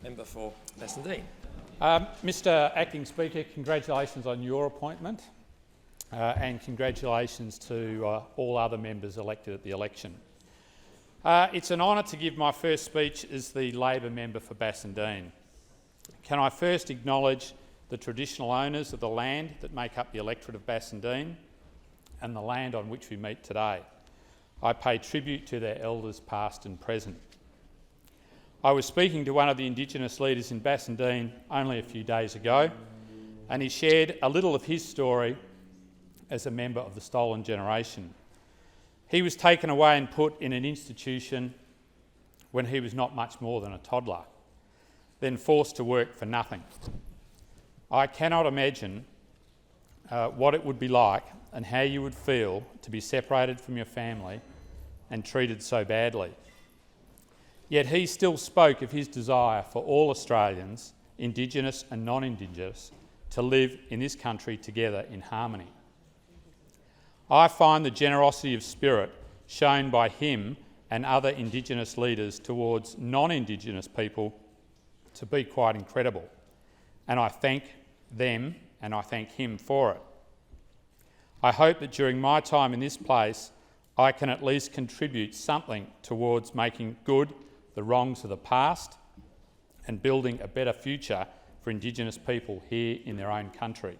Member for Bassendean. Mr Acting Speaker, congratulations on your appointment and congratulations to all other members elected at the election. It's an honour to give my first speech as the Labor member for Bassendean. Can I first acknowledge the traditional owners of the land that make up the electorate of Bassendean and the land on which we meet today. I pay tribute to their elders past and present. I was speaking to one of the Indigenous leaders in Bassendean only a few days ago, and he shared a little of his story as a member of the stolen generation. He was taken away and put in an institution when he was not much more than a toddler, then forced to work for nothing. I cannot imagine what it would be like and how you would feel to be separated from your family and treated so badly. Yet he still spoke of his desire for all Australians, Indigenous and non-Indigenous, to live in this country together in harmony. I find the generosity of spirit shown by him and other Indigenous leaders towards non-Indigenous people to be quite incredible, and I thank them and I thank him for it. I hope that during my time in this place I can at least contribute something towards making good the wrongs of the past and building a better future for Indigenous people here in their own country.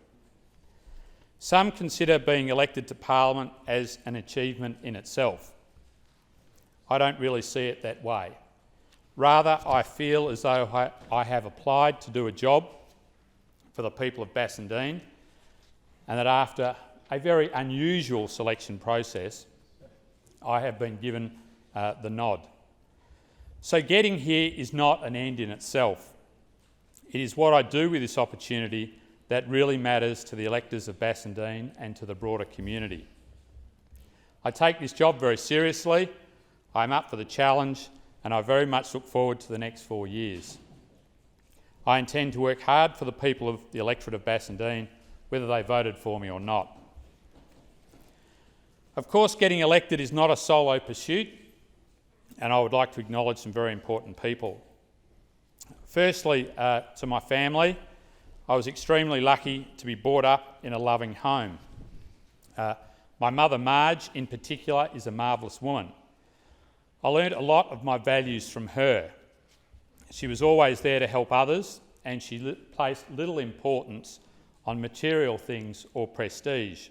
Some consider being elected to Parliament as an achievement in itself. I don't really see it that way. Rather, I feel as though I have applied to do a job for the people of Bassendean, and that after a very unusual selection process, I have been given the nod. So getting here is not an end in itself. It is what I do with this opportunity that really matters to the electors of Bassendean and to the broader community. I take this job very seriously, I'm up for the challenge, and I very much look forward to the next 4 years. I intend to work hard for the people of the electorate of Bassendean, whether they voted for me or not. Of course, getting elected is not a solo pursuit, and I would like to acknowledge some very important people. Firstly, to my family, I was extremely lucky to be brought up in a loving home. My mother, Marge, in particular, is a marvellous woman. I learned a lot of my values from her. She was always there to help others, and she placed little importance on material things or prestige.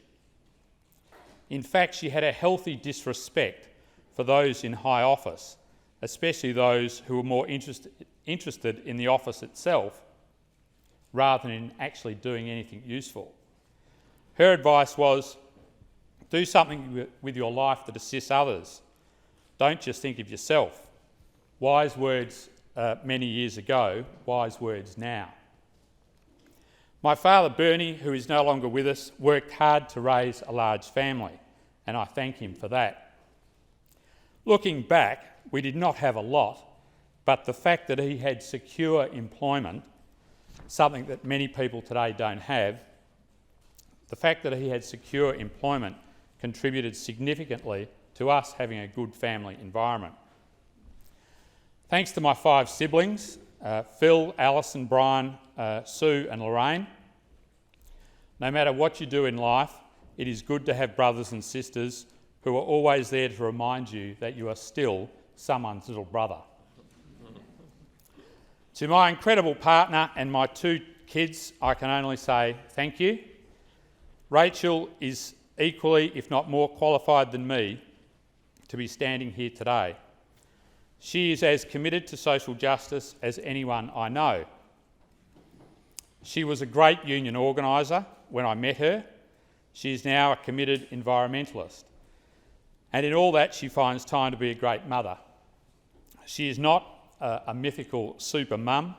In fact, she had a healthy disrespect for those in high office, especially those who were more interested in the office itself rather than in actually doing anything useful. Her advice was, do something with your life that assists others. Don't just think of yourself. Wise words many years ago, wise words now. My father, Bernie, who is no longer with us, worked hard to raise a large family, and I thank him for that. Looking back, we did not have a lot, but the fact that he had secure employment, something that many people today don't have, the fact that he had secure employment contributed significantly to us having a good family environment. Thanks to my 5 siblings, Phil, Alison, Brian, Sue and Lorraine, no matter what you do in life, it is good to have brothers and sisters who are always there to remind you that you are still someone's little brother. To my incredible partner and my 2 kids, I can only say thank you. Rachel is equally, if not more, qualified than me to be standing here today. She is as committed to social justice as anyone I know. She was a great union organiser when I met her. She is now a committed environmentalist. And in all that, she finds time to be a great mother. She is not a mythical super mum.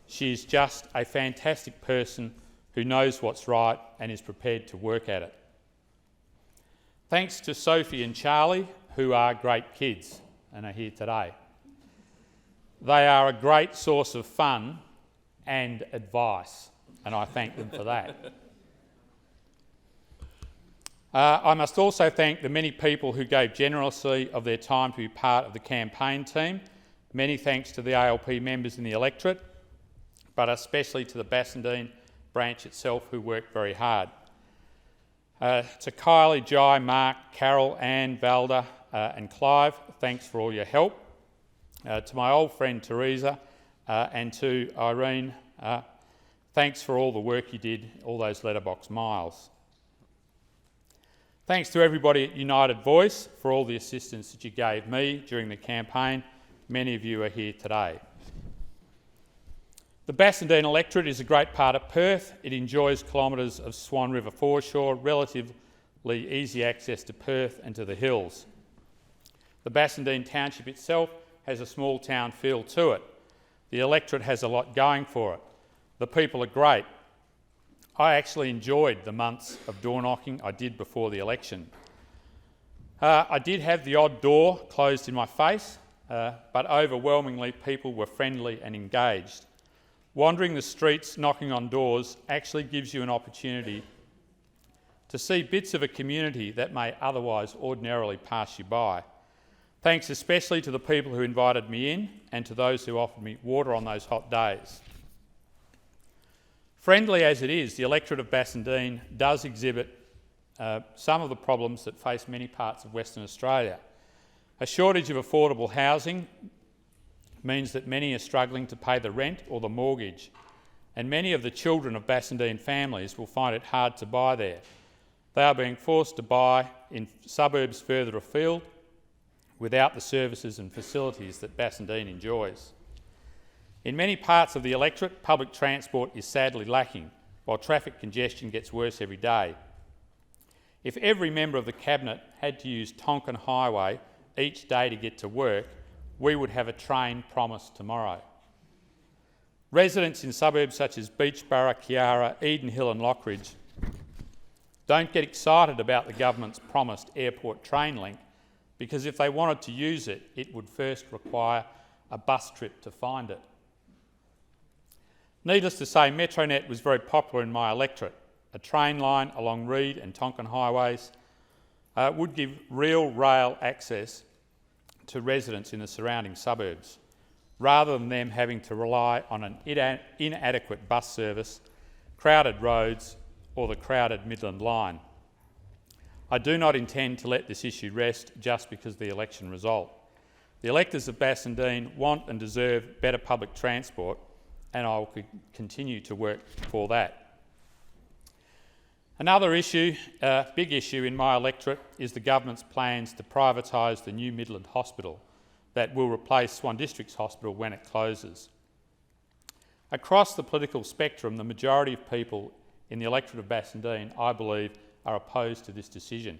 She is just a fantastic person who knows what's right and is prepared to work at it. Thanks to Sophie and Charlie, who are great kids and are here today. They are a great source of fun and advice, and I thank them for that. I must also thank the many people who gave generously of their time to be part of the campaign team Many thanks to the ALP members in the electorate, but especially to the Bassendean branch itself, who worked very hard. To Kylie, Jai, Mark, Carol, Anne, Valda and Clive, thanks for all your help. To my old friend Teresa and to Irene, thanks for all the work you did, all those letterbox miles. Thanks to everybody at United Voice for all the assistance that you gave me during the campaign. Many of you are here today. The Bassendean electorate is a great part of Perth. It enjoys kilometres of Swan River foreshore, relatively easy access to Perth and to the hills. The Bassendean township itself has a small town feel to it. The electorate has a lot going for it. The people are great. I actually enjoyed the months of door knocking I did before the election. I did have the odd door closed in my face, but overwhelmingly people were friendly and engaged. Wandering the streets, knocking on doors, actually gives you an opportunity to see bits of a community that may otherwise ordinarily pass you by. Thanks especially to the people who invited me in and to those who offered me water on those hot days. Friendly as it is, the electorate of Bassendean does exhibit some of the problems that face many parts of Western Australia. A shortage of affordable housing means that many are struggling to pay the rent or the mortgage, and many of the children of Bassendean families will find it hard to buy there. They are being forced to buy in suburbs further afield without the services and facilities that Bassendean enjoys. In many parts of the electorate, public transport is sadly lacking, while traffic congestion gets worse every day. If every member of the Cabinet had to use Tonkin Highway each day to get to work, we would have a train promised tomorrow. Residents in suburbs such as Beachborough, Kiara, Eden Hill and Lockridge don't get excited about the government's promised airport train link, because if they wanted to use it, it would first require a bus trip to find it. Needless to say, Metronet was very popular in my electorate. A train line along Reed and Tonkin highways would give real rail access to residents in the surrounding suburbs, rather than them having to rely on an inadequate bus service, crowded roads or the crowded Midland line. I do not intend to let this issue rest just because of the election result. The electors of Bassendean want and deserve better public transport, and I will continue to work for that. Another issue, big issue in my electorate, is the government's plans to privatise the new Midland Hospital that will replace Swan District's hospital when it closes. Across the political spectrum, the majority of people in the electorate of Bassendean, I believe, are opposed to this decision.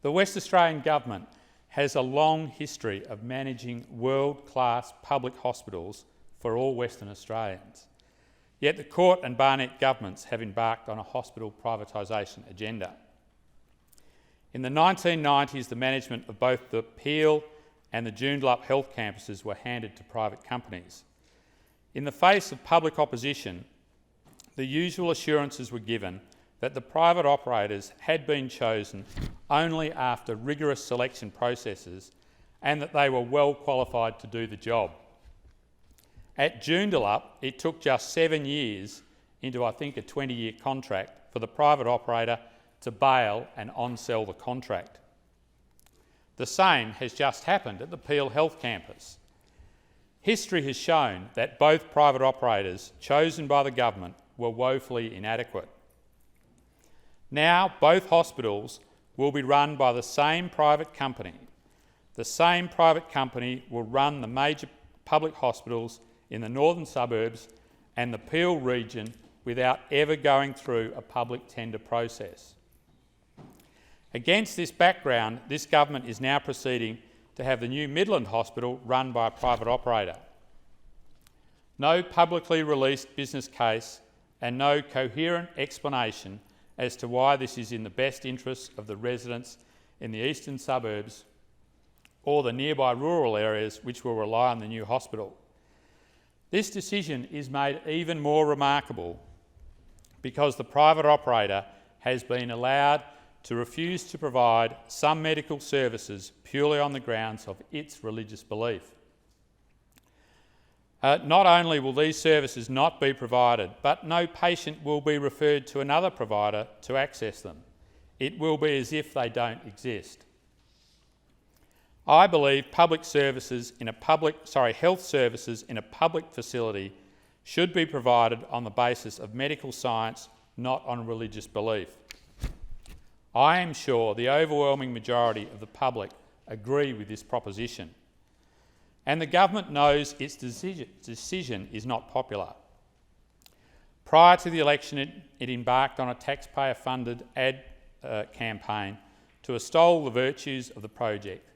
The West Australian government has a long history of managing world-class public hospitals for all Western Australians. Yet the Court and Barnett governments have embarked on a hospital privatisation agenda. In the 1990s, the management of both the Peel and the Joondalup health campuses were handed to private companies. In the face of public opposition, the usual assurances were given that the private operators had been chosen only after rigorous selection processes and that they were well qualified to do the job. At Joondalup, it took just 7 years into, I think, a 20-year contract for the private operator to bail and on-sell the contract. The same has just happened at the Peel Health Campus. History has shown that both private operators chosen by the government were woefully inadequate. Now both hospitals will be run by the same private company. The same private company will run the major public hospitals in the northern suburbs and the Peel region without ever going through a public tender process. Against this background, this government is now proceeding to have the new Midland Hospital run by a private operator. No publicly released business case and no coherent explanation as to why this is in the best interests of the residents in the eastern suburbs or the nearby rural areas which will rely on the new hospital. This decision is made even more remarkable because the private operator has been allowed to refuse to provide some medical services purely on the grounds of its religious belief. Not only will these services not be provided, but no patient will be referred to another provider to access them. It will be as if they don't exist. I believe health services in a public facility should be provided on the basis of medical science, not on religious belief. I am sure the overwhelming majority of the public agree with this proposition, and the government knows its decision is not popular. Prior to the election, it embarked on a taxpayer-funded ad campaign to extol the virtues of the project,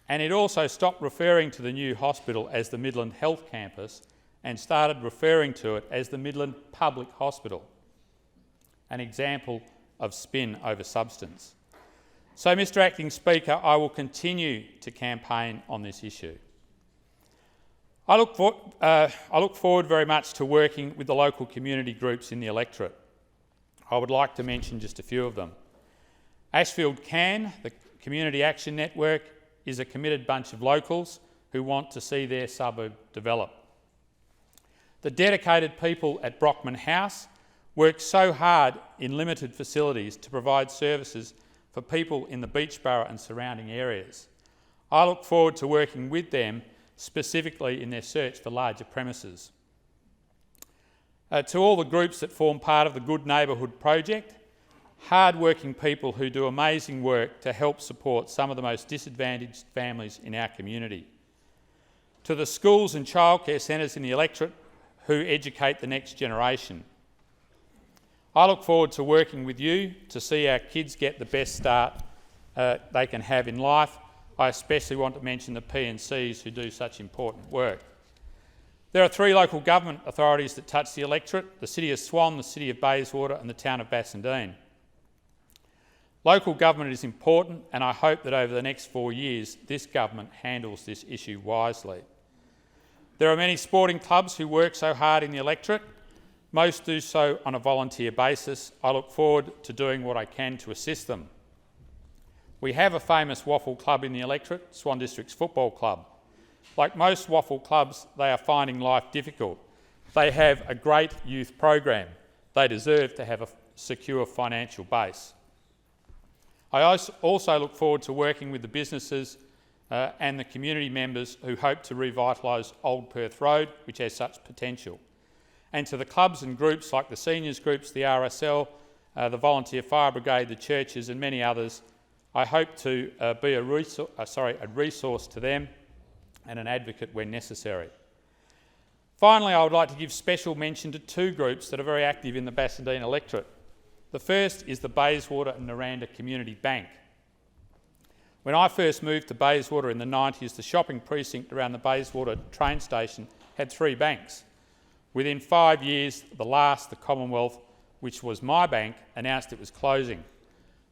and it also stopped referring to the new hospital as the Midland Health Campus and started referring to it as the Midland Public Hospital, an example of spin over substance. So, Mr Acting Speaker, I will continue to campaign on this issue. I look forward very much to working with the local community groups in the electorate. I would like to mention just a few of them. Ashfield CAN, the Community Action Network, is a committed bunch of locals who want to see their suburb develop. The dedicated people at Brockman House work so hard in limited facilities to provide services for people in the Beachborough and surrounding areas. I look forward to working with them specifically in their search for larger premises. To all the groups that form part of the Good Neighbourhood project, hard-working people who do amazing work to help support some of the most disadvantaged families in our community. To the schools and childcare centres in the electorate who educate the next generation. I look forward to working with you to see our kids get the best start they can have in life. I especially want to mention the P&Cs who do such important work. There are 3 local government authorities that touch the electorate: the City of Swan, the City of Bayswater and the Town of Bassendean. Local government is important, and I hope that over the next 4 years this government handles this issue wisely. There are many sporting clubs who work so hard in the electorate. Most do so on a volunteer basis. I look forward to doing what I can to assist them. We have a famous waffle club in the electorate, Swan Districts Football Club. Like most waffle clubs, they are finding life difficult. They have a great youth program. They deserve to have a secure financial base. I also look forward to working with the businesses and the community members who hope to revitalise Old Perth Road, which has such potential. And to the clubs and groups like the seniors groups, the RSL, the Volunteer Fire Brigade, the churches and many others, I hope to be a resource to them and an advocate when necessary. Finally, I would like to give special mention to 2 groups that are very active in the Bassendean electorate. The first is the Bayswater and Noranda Community Bank. When I first moved to Bayswater in the 90s, the shopping precinct around the Bayswater train station had 3 banks. Within 5 years, the last, the Commonwealth, which was my bank, announced it was closing.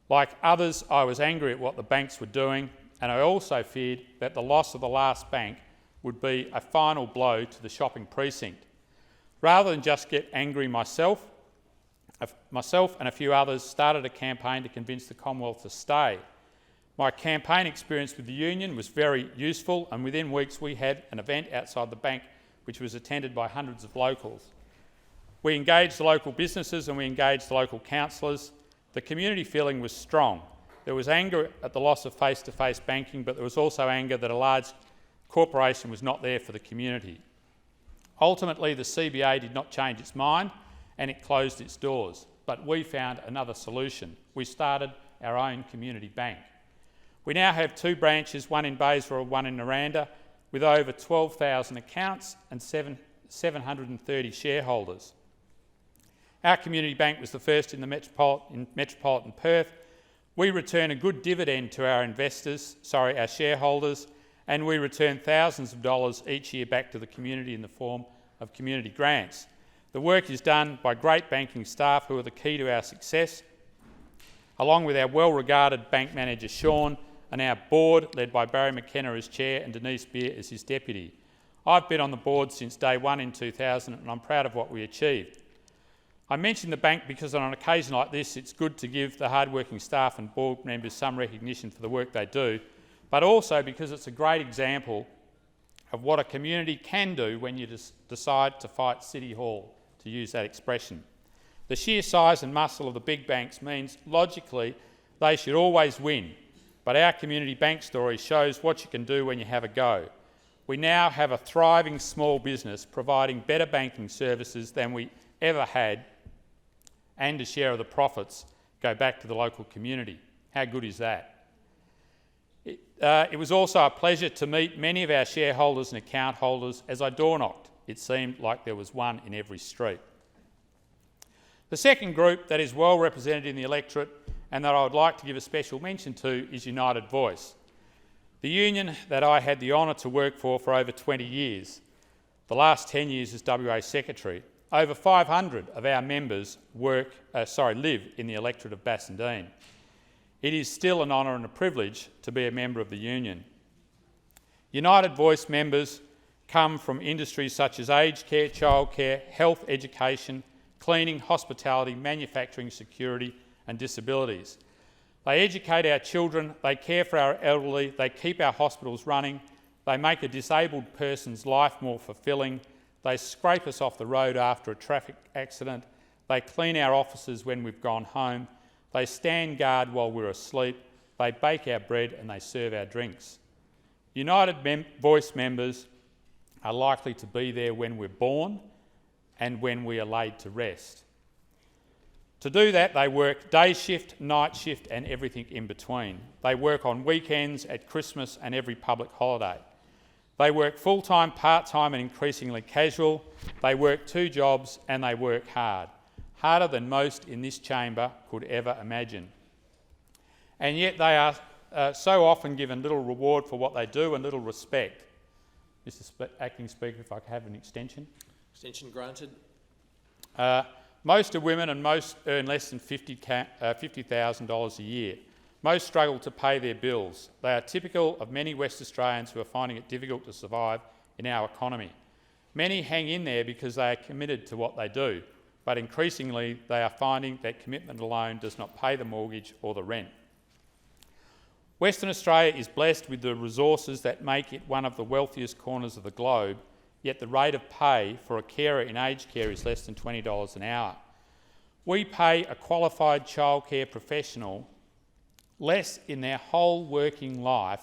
Like others, I was angry at what the banks were doing, and I also feared that the loss of the last bank would be a final blow to the shopping precinct. Rather than just get angry myself and a few others started a campaign to convince the Commonwealth to stay. My campaign experience with the union was very useful, and within weeks we had an event outside the bank which was attended by hundreds of locals. We engaged the local businesses and we engaged the local councillors. The community feeling was strong. There was anger at the loss of face-to-face banking, but there was also anger that a large corporation was not there for the community. Ultimately, the CBA did not change its mind and it closed its doors, but we found another solution. We started our own community bank. We now have 2 branches, one in Bayswater, one in Noranda, with over 12,000 accounts and 730 shareholders. Our community bank was the first in metropolitan Perth. We return a good dividend to our our shareholders, and we return thousands of dollars each year back to the community in the form of community grants. The work is done by great banking staff who are the key to our success, along with our well-regarded bank manager Sean and our board led by Barry McKenna as chair and Denise Beer as his deputy. I've been on the board since day 1 in 2000 and I'm proud of what we achieved. I mention the bank because on an occasion like this it's good to give the hard-working staff and board members some recognition for the work they do, but also because it's a great example of what a community can do when you decide to fight City Hall, to use that expression. The sheer size and muscle of the big banks means, logically, they should always win, but our community bank story shows what you can do when you have a go. We now have a thriving small business providing better banking services than we ever had, and a share of the profits go back to the local community. How good is that? It was also a pleasure to meet many of our shareholders and account holders as I door knocked. It seemed like there was one in every street. The second group that is well represented in the electorate and that I would like to give a special mention to is United Voice, the union that I had the honour to work for over 20 years, the last 10 years as WA Secretary. Over 500 of our members live in the electorate of Bassendean. It is still an honour and a privilege to be a member of the union. United Voice members come from industries such as aged care, childcare, health, education, cleaning, hospitality, manufacturing, security and disabilities. They educate our children, they care for our elderly, they keep our hospitals running, they make a disabled person's life more fulfilling, they scrape us off the road after a traffic accident, they clean our offices when we've gone home, they stand guard while we're asleep, they bake our bread and they serve our drinks. United Voice members are likely to be there when we're born and when we are laid to rest. To do that, they work day shift, night shift and everything in between. They work on weekends, at Christmas and every public holiday. They work full-time, part-time and increasingly casual. They work 2 jobs and they work hard, harder than most in this chamber could ever imagine. And yet they are so often given little reward for what they do and little respect. Mr. Acting Speaker, if I could have an extension. Extension granted. Most are women and most earn less than $50,000 a year. Most struggle to pay their bills. They are typical of many West Australians who are finding it difficult to survive in our economy. Many hang in there because they are committed to what they do, but increasingly they are finding that commitment alone does not pay the mortgage or the rent. Western Australia is blessed with the resources that make it one of the wealthiest corners of the globe, yet the rate of pay for a carer in aged care is less than $20 an hour. We pay a qualified childcare professional less in their whole working life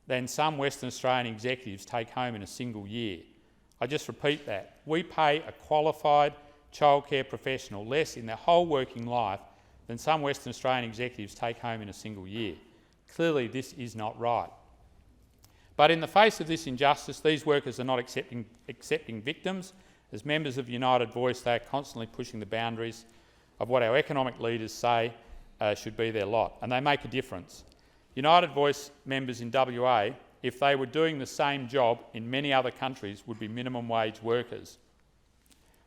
than some Western Australian executives take home in a single year. I just repeat that. We pay a qualified childcare professional less in their whole working life than some Western Australian executives take home in a single year. Clearly, this is not right. But in the face of this injustice, these workers are not accepting victims. As members of United Voice, they are constantly pushing the boundaries of what our economic leaders say should be their lot, and they make a difference. United Voice members in WA, if they were doing the same job in many other countries, would be minimum wage workers.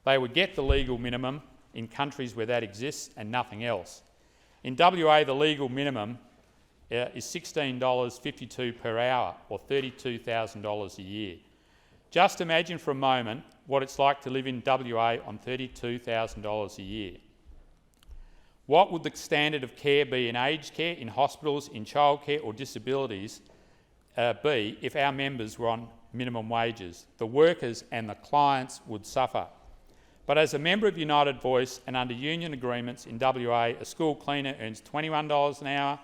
They would get the legal minimum in countries where that exists and nothing else. In WA, the legal minimum is $16.52 per hour, or $32,000 a year. Just imagine for a moment what it's like to live in WA on $32,000 a year. What would the standard of care be in aged care, in hospitals, in childcare or disabilities be if our members were on minimum wages? The workers and the clients would suffer. But as a member of United Voice and under union agreements in WA, a school cleaner earns $21 an hour,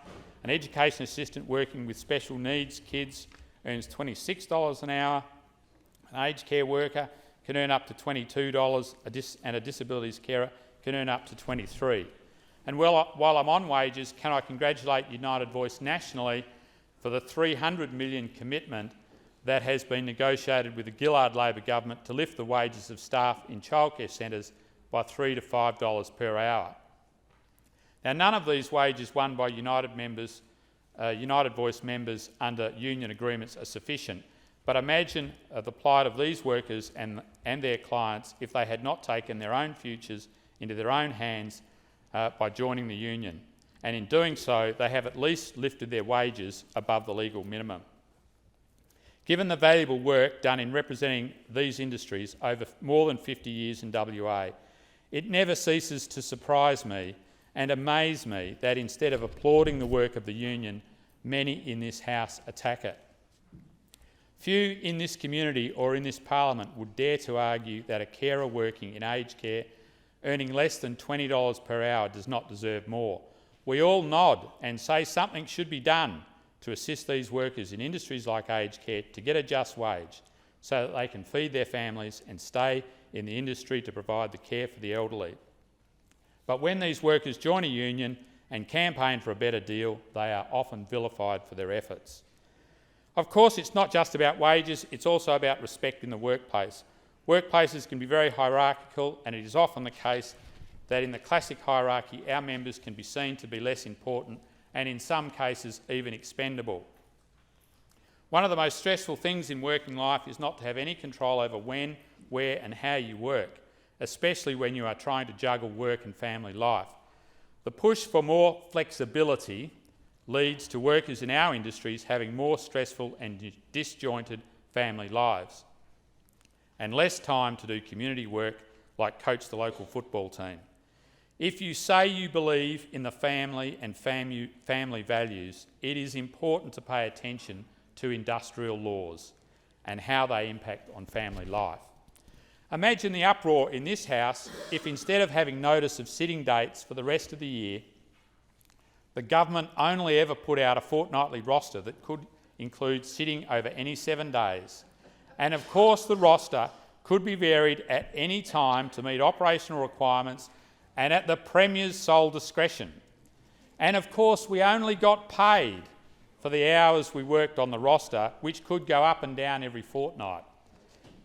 an education assistant working with special needs kids earns $26 an hour, an aged care worker can earn up to $22 and a disabilities carer can earn up to $23. And while I'm on wages, can I congratulate United Voice nationally for the $300 million commitment that has been negotiated with the Gillard Labor government to lift the wages of staff in childcare centres by $3 to $5 per hour. Now, none of these wages won by United Voice members under union agreements are sufficient, but imagine the plight of these workers and their clients if they had not taken their own futures into their own hands by joining the union, and in doing so they have at least lifted their wages above the legal minimum. Given the valuable work done in representing these industries over more than 50 years in WA, it never ceases to surprise me and amaze me that instead of applauding the work of the union, many in this House attack it. Few in this community or in this parliament would dare to argue that a carer working in aged care earning less than $20 per hour does not deserve more. We all nod and say something should be done to assist these workers in industries like aged care to get a just wage so that they can feed their families and stay in the industry to provide the care for the elderly. But when these workers join a union and campaign for a better deal, they are often vilified for their efforts. Of course, it's not just about wages, it's also about respect in the workplace. Workplaces can be very hierarchical, and it is often the case that in the classic hierarchy, our members can be seen to be less important and in some cases even expendable. One of the most stressful things in working life is not to have any control over when, where and how you work, especially when you are trying to juggle work and family life. The push for more flexibility leads to workers in our industries having more stressful and disjointed family lives and less time to do community work like coach the local football team. If you say you believe in the family and family values, it is important to pay attention to industrial laws and how they impact on family life. Imagine the uproar in this House if instead of having notice of sitting dates for the rest of the year, the government only ever put out a fortnightly roster that could include sitting over any 7 days. And of course the roster could be varied at any time to meet operational requirements and at the Premier's sole discretion. And of course we only got paid for the hours we worked on the roster, which could go up and down every fortnight.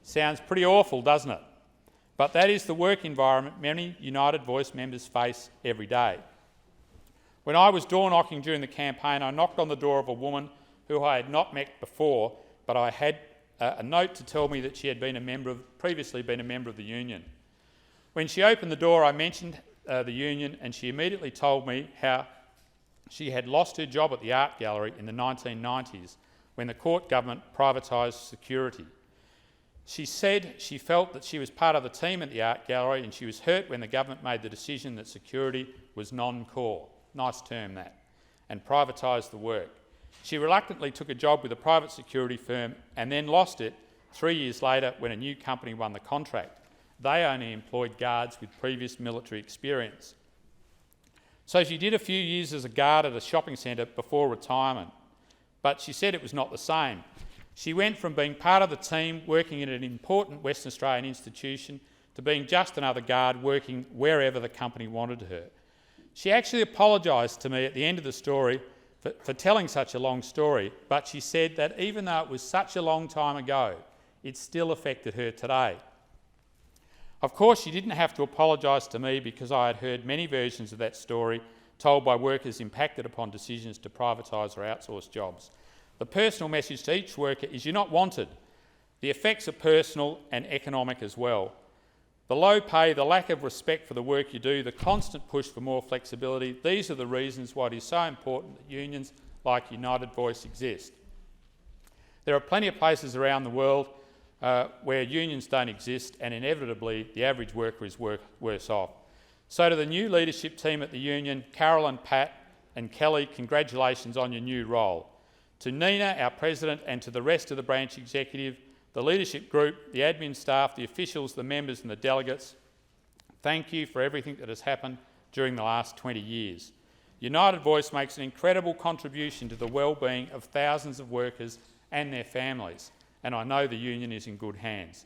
Sounds pretty awful, doesn't it? But that is the work environment many United Voice members face every day. When I was door knocking during the campaign, I knocked on the door of a woman who I had not met before, but I had a note to tell me that she had previously been a member of the union. When she opened the door, I mentioned the union, and she immediately told me how she had lost her job at the art gallery in the 1990s when the Court government privatised security. She said she felt that she was part of the team at the art gallery and she was hurt when the government made the decision that security was non-core, nice term that, and privatised the work. She reluctantly took a job with a private security firm and then lost it 3 years later when a new company won the contract. They only employed guards with previous military experience. So she did a few years as a guard at a shopping centre before retirement, but she said it was not the same. She went from being part of the team working in an important Western Australian institution to being just another guard working wherever the company wanted her. She actually apologised to me at the end of the story for telling such a long story, but she said that even though it was such a long time ago, it still affected her today. Of course, she didn't have to apologise to me because I had heard many versions of that story told by workers impacted upon decisions to privatise or outsource jobs. The personal message to each worker is you're not wanted. The effects are personal and economic as well. The low pay, the lack of respect for the work you do, the constant push for more flexibility, these are the reasons why it is so important that unions like United Voice exist. There are plenty of places around the world where unions don't exist, and inevitably the average worker is worse off. So to the new leadership team at the union, Carolyn, Pat and Kelly, congratulations on your new role. To Nina, our president, and to the rest of the branch executive, the leadership group, the admin staff, the officials, the members and the delegates, thank you for everything that has happened during the last 20 years. United Voice makes an incredible contribution to the well-being of thousands of workers and their families, and I know the union is in good hands.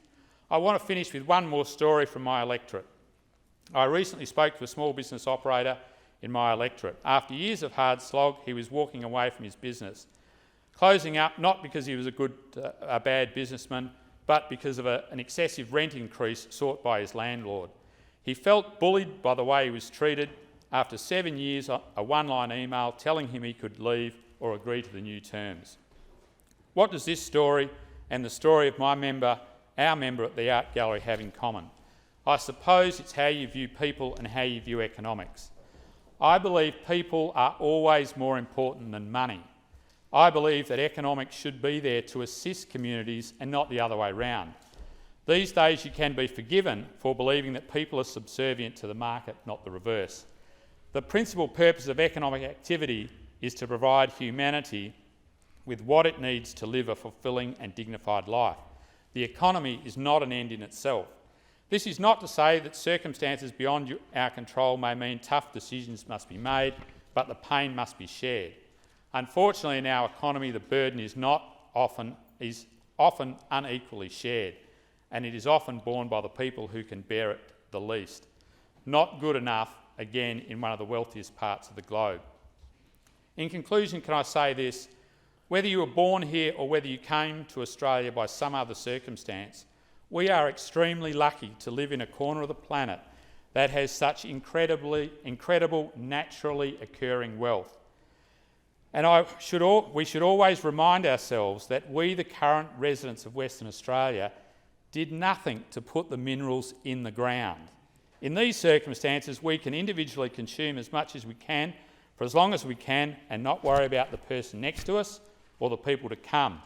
I want to finish with one more story from my electorate. I recently spoke to a small business operator in my electorate. After years of hard slog, he was walking away from his business, closing up not because he was a bad businessman, but because of an excessive rent increase sought by his landlord. He felt bullied by the way he was treated. After 7 years, a one-line email telling him he could leave or agree to the new terms. What does this story and the story of our member at the art gallery have in common? I suppose it's how you view people and how you view economics. I believe people are always more important than money. I believe that economics should be there to assist communities and not the other way round. These days you can be forgiven for believing that people are subservient to the market, not the reverse. The principal purpose of economic activity is to provide humanity with what it needs to live a fulfilling and dignified life. The economy is not an end in itself. This is not to say that circumstances beyond our control may mean tough decisions must be made, but the pain must be shared. Unfortunately, in our economy, the burden is often unequally shared, and it is often borne by the people who can bear it the least. Not good enough, again, in one of the wealthiest parts of the globe. In conclusion, can I say this? Whether you were born here or whether you came to Australia by some other circumstance, we are extremely lucky to live in a corner of the planet that has such incredible naturally occurring wealth. And we should always remind ourselves that we, the current residents of Western Australia, did nothing to put the minerals in the ground. In these circumstances, we can individually consume as much as we can for as long as we can and not worry about the person next to us or the people to come.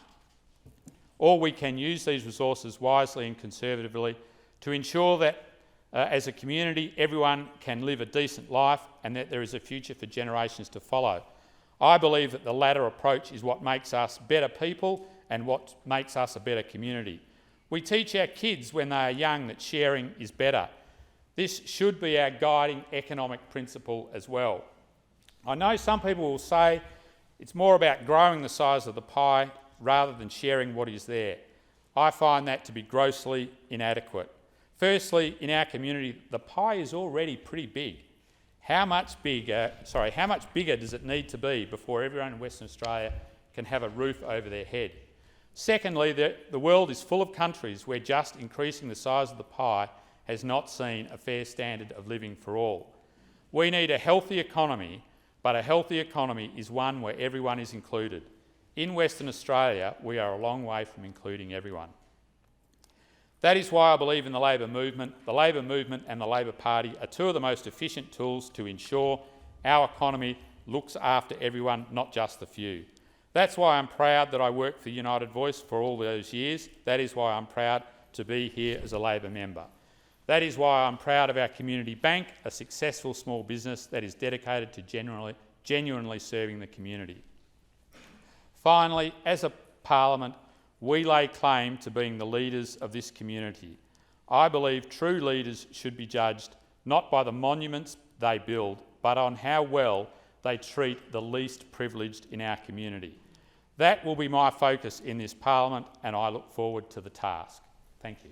Or we can use these resources wisely and conservatively to ensure that as a community everyone can live a decent life and that there is a future for generations to follow. I believe that the latter approach is what makes us better people and what makes us a better community. We teach our kids when they are young that sharing is better. This should be our guiding economic principle as well. I know some people will say it's more about growing the size of the pie rather than sharing what is there. I find that to be grossly inadequate. Firstly, in our community, the pie is already pretty big. How much bigger does it need to be before everyone in Western Australia can have a roof over their head? Secondly, the world is full of countries where just increasing the size of the pie has not seen a fair standard of living for all. We need a healthy economy, but a healthy economy is one where everyone is included. In Western Australia, we are a long way from including everyone. That is why I believe in the Labor movement. The Labor movement and the Labor Party are two of the most efficient tools to ensure our economy looks after everyone, not just the few. That's why I'm proud that I worked for United Voice for all those years. That is why I'm proud to be here as a Labor member. That is why I'm proud of our community bank, a successful small business that is dedicated to genuinely serving the community. Finally, as a Parliament, we lay claim to being the leaders of this community. I believe true leaders should be judged not by the monuments they build, but on how well they treat the least privileged in our community. That will be my focus in this Parliament, and I look forward to the task. Thank you.